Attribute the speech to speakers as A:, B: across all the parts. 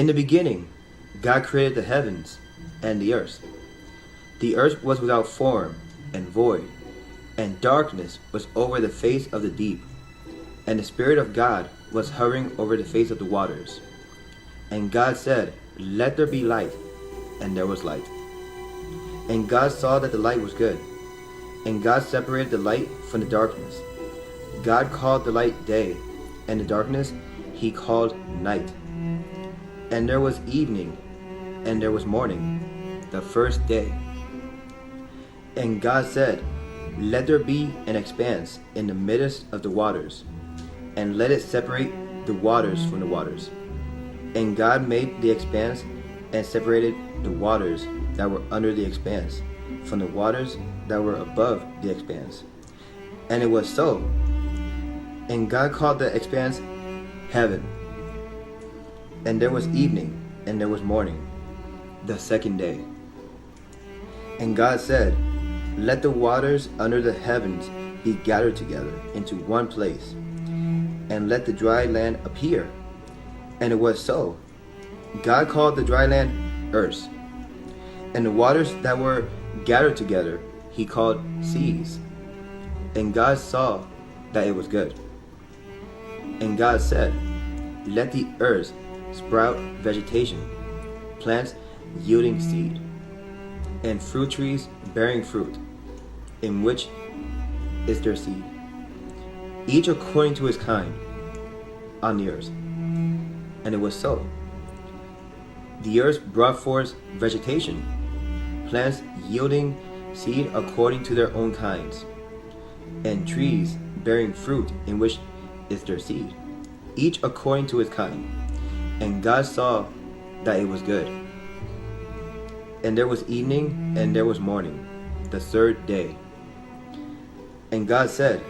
A: In the beginning, God created the heavens and the earth. The earth was without form and void, and darkness was over the face of the deep, and the Spirit of God was hovering over the face of the waters. And God said, "Let there be light," and there was light. And God saw that the light was good, and God separated the light from the darkness. God called the light day, and the darkness he called night. And there was evening, and there was morning, the first day. And God said, "Let there be an expanse in the midst of the waters, and let it separate the waters from the waters." And God made the expanse and separated the waters that were under the expanse from the waters that were above the expanse. And it was so. And God called the expanse heaven. And there was evening, and there was morning, the second day. And God said, "Let the waters under the heavens be gathered together into one place, and let the dry land appear." And it was so. God called the dry land earth, and the waters that were gathered together he called seas. And God saw that it was good. And God said, "Let the earth sprout vegetation, plants yielding seed, and fruit trees bearing fruit, in which is their seed, each according to his kind, on the earth." And it was so. The earth brought forth vegetation, plants yielding seed according to their own kinds, and trees bearing fruit in which is their seed, each according to his kind. And God saw that it was good. And there was evening, and there was morning, the third day. And God said,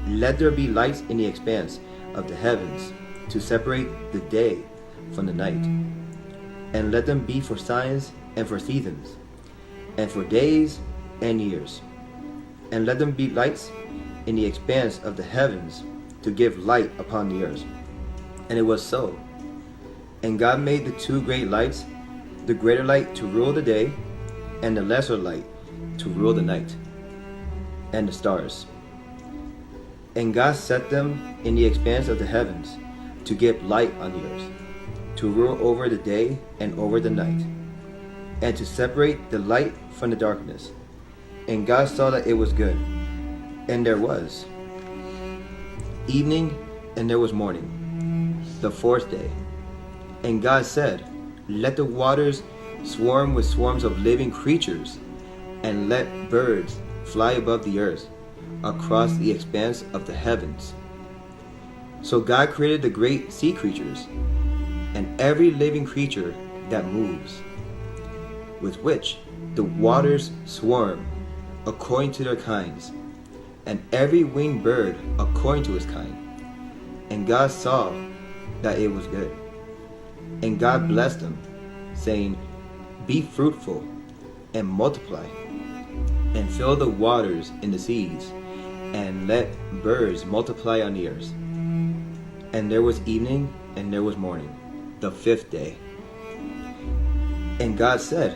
A: "Let there be lights in the expanse of the heavens to separate the day from the night, and let them be for signs and for seasons, and for days and years. And let them be lights in the expanse of the heavens to give light upon the earth." And it was so. And God made the two great lights, the greater light to rule the day, and the lesser light to rule the night, and the stars. And God set them in the expanse of the heavens to give light on the earth, to rule over the day and over the night, and to separate the light from the darkness. And God saw that it was good. And there was evening, and there was morning, the fourth day. And God said, "Let the waters swarm with swarms of living creatures, and let birds fly above the earth across the expanse of the heavens." So God created the great sea creatures, and every living creature that moves, with which the waters swarm according to their kinds, and every winged bird according to his kind. And God saw that it was good. And God blessed them, saying, "Be fruitful and multiply, and fill the waters in the seas, and let birds multiply on the earth." And there was evening, and there was morning, the fifth day. And God said,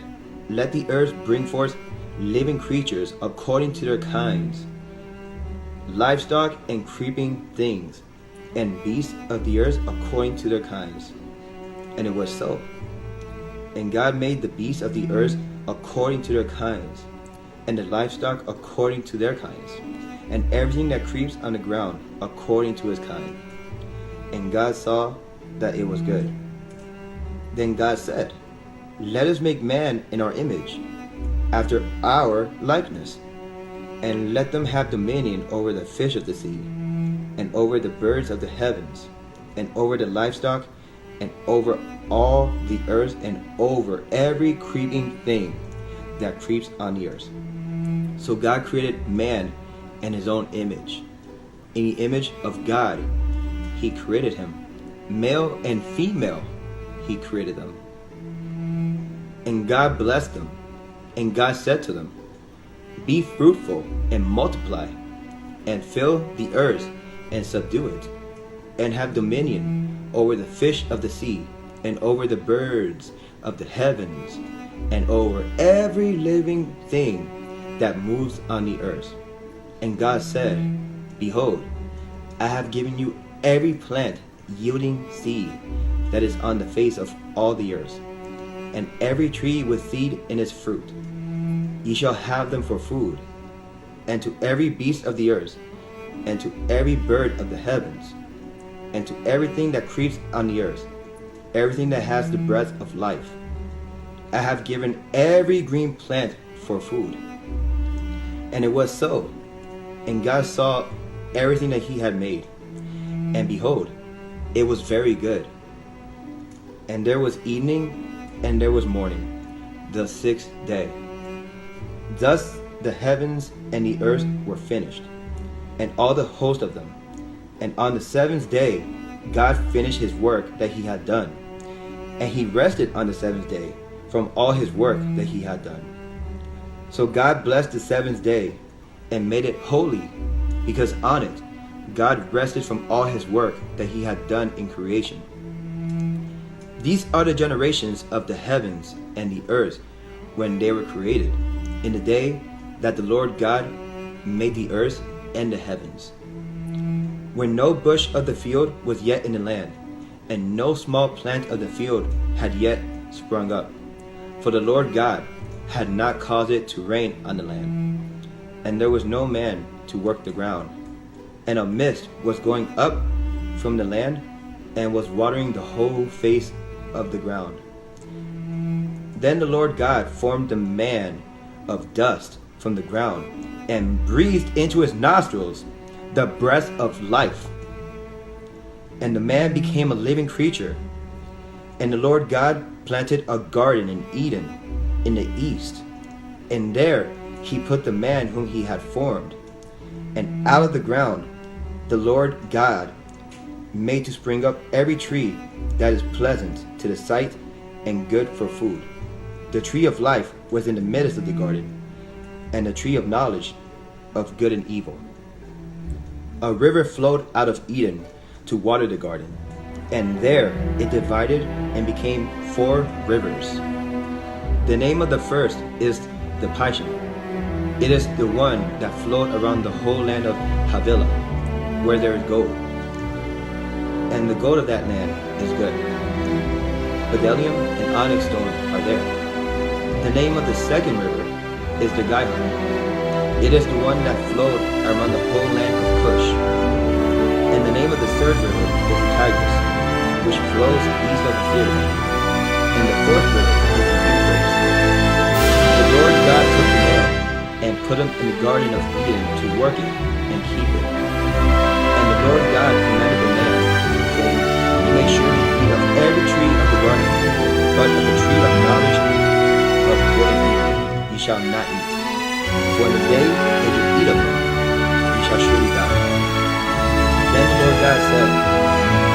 A: "Let the earth bring forth living creatures according to their kinds, livestock and creeping things, and beasts of the earth according to their kinds." And it was so. And God made the beasts of the earth according to their kinds, and the livestock according to their kinds, and everything that creeps on the ground according to his kind. And God saw that it was good. Then God said, "Let us make man in our image, after our likeness, and let them have dominion over the fish of the sea, and over the birds of the heavens, and over the livestock, and over all the earth, and over every creeping thing that creeps on the earth." So God created man in his own image. In the image of God he created him. Male and female he created them. And God blessed them. And God said to them, "Be fruitful and multiply, and fill the earth and subdue it, and have dominion over the fish of the sea, and over the birds of the heavens, and over every living thing that moves on the earth. And God said, Behold, I have given you every plant yielding seed that is on the face of all the earth, and every tree with seed in its fruit. Ye shall have them for food, and to every beast of the earth, and to every bird of the heavens, and to everything that creeps on the earth, everything that has the breath of life. I have given every green plant for food. And it was so. And God saw everything that he had made, and behold, it was very good. And there was evening, and there was morning, the sixth day. Thus the heavens and the earth were finished, and all the host of them. And on the seventh day God finished his work that he had done, and he rested on the seventh day from all his work that he had done. So God blessed the seventh day and made it holy, because on it God rested from all his work that he had done in creation. These are the generations of the heavens and the earth when they were created, in the day that the Lord God made the earth and the heavens. When no bush of the field was yet in the land, and no small plant of the field had yet sprung up, for the Lord God had not caused it to rain on the land, and there was no man to work the ground. And a mist was going up from the land, and was watering the whole face of the ground. Then the Lord God formed the man of dust from the ground, and breathed into his nostrils the breath of life. And the man became a living creature. And the Lord God planted a garden in Eden in the east, and there he put the man whom he had formed. And out of the ground the Lord God made to spring up every tree that is pleasant to the sight and good for food. The tree of life was in the midst of the garden, and the tree of knowledge of good and evil. A river flowed out of Eden to water the garden, and there it divided and became 4 rivers. The name of the first is the Pishon. It is the one that flowed around the whole land of Havilah, where there is gold. And the gold of that land is good. Bdellium and onyx stone are there. The name of the second river is the Gihon. It is the one that flowed around the whole land of Cush. And the name of the third river is the Tigris, which flows east of Syria. And the fourth river is the Euphrates. The Lord God took the man and put him in the garden of Eden to work it and keep it. And the Lord God commanded the man, saying, You may surely eat of every tree of the garden, but of the tree of knowledge of good and evil ye shall not eat. For in the day that you eat of it, ye shall surely die. Then the Lord God said,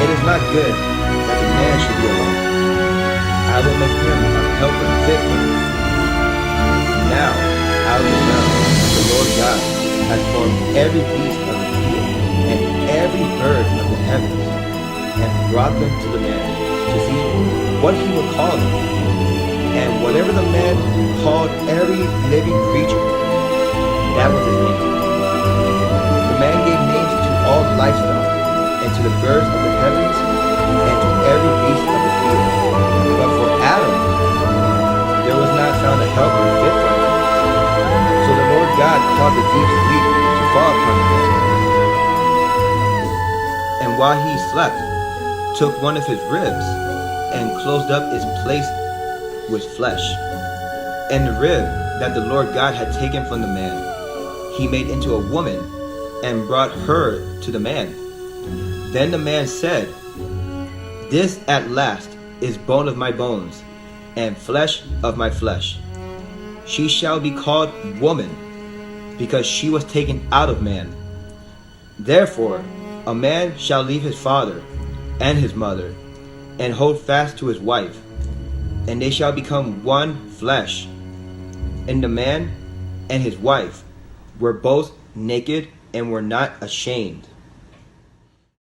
A: It is not good that the man should be alone. I will make him a helper fit for him. Now, out of the ground, the Lord God has formed every beast of the field and every bird of the heavens, and brought them to the man to see what he would call them. And whatever the man called every living creature, that was his name. The man gave names to all livestock, and to the birds of the heavens, and to every beast of the field. But for Adam, there was not found a helper fit for him. So the Lord God caused a deep sleep to fall upon the man. And while he slept, took one of his ribs, and closed up its place with flesh. And the rib that the Lord God had taken from the man, he made into a woman, and brought her to the man. Then the man said, This at last is bone of my bones, and flesh of my flesh. She shall be called woman, because she was taken out of man. Therefore a man shall leave his father and his mother, and hold fast to his wife, and they shall become one flesh. And the man and his wife were both naked and were not ashamed.